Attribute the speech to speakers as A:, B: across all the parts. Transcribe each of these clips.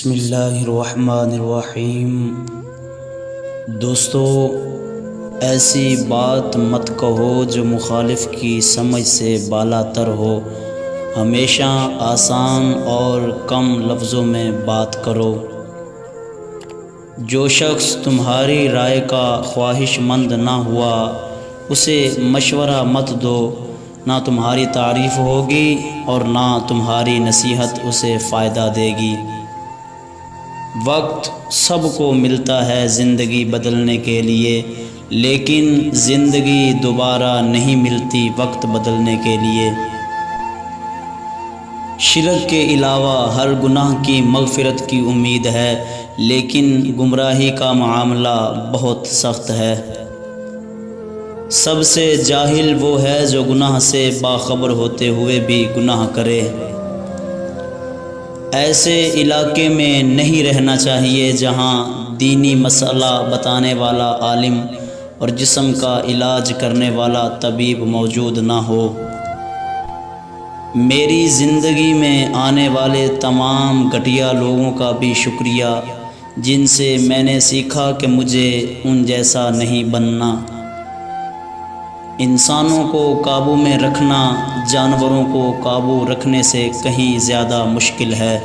A: بسم اللہ الرحمن الرحیم۔ دوستو، ایسی بات مت کہو جو مخالف کی سمجھ سے بالا تر ہو۔ ہمیشہ آسان اور کم لفظوں میں بات کرو۔ جو شخص تمہاری رائے کا خواہش مند نہ ہوا اسے مشورہ مت دو، نہ تمہاری تعریف ہوگی اور نہ تمہاری نصیحت اسے فائدہ دے گی۔ وقت سب کو ملتا ہے زندگی بدلنے کے لیے، لیکن زندگی دوبارہ نہیں ملتی وقت بدلنے کے لیے۔ شرک کے علاوہ ہر گناہ کی مغفرت کی امید ہے، لیکن گمراہی کا معاملہ بہت سخت ہے۔ سب سے جاہل وہ ہے جو گناہ سے باخبر ہوتے ہوئے بھی گناہ کرے۔ ایسے علاقے میں نہیں رہنا چاہیے جہاں دینی مسئلہ بتانے والا عالم اور جسم کا علاج کرنے والا طبیب موجود نہ ہو۔ میری زندگی میں آنے والے تمام گھٹیا لوگوں کا بھی شکریہ، جن سے میں نے سیکھا کہ مجھے ان جیسا نہیں بننا۔ انسانوں کو قابو میں رکھنا جانوروں کو قابو رکھنے سے کہیں زیادہ مشکل ہے۔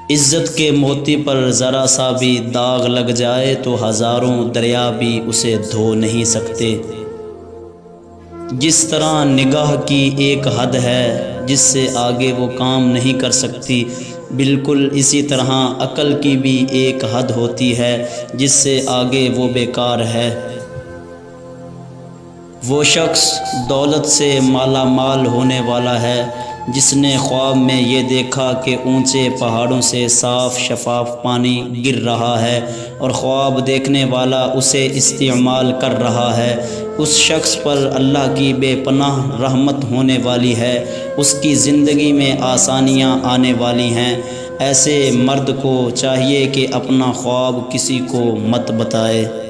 A: عزت کے موتی پر ذرا سا بھی داغ لگ جائے تو ہزاروں دریا بھی اسے دھو نہیں سکتے۔ جس طرح نگاہ کی ایک حد ہے جس سے آگے وہ کام نہیں کر سکتی، بالکل اسی طرح عقل کی بھی ایک حد ہوتی ہے جس سے آگے وہ بیکار ہے۔ وہ شخص دولت سے مالا مال ہونے والا ہے جس نے خواب میں یہ دیکھا کہ اونچے پہاڑوں سے صاف شفاف پانی گر رہا ہے اور خواب دیکھنے والا اسے استعمال کر رہا ہے۔ اس شخص پر اللہ کی بے پناہ رحمت ہونے والی ہے، اس کی زندگی میں آسانیاں آنے والی ہیں۔ ایسے مرد کو چاہیے کہ اپنا خواب کسی کو مت بتائے۔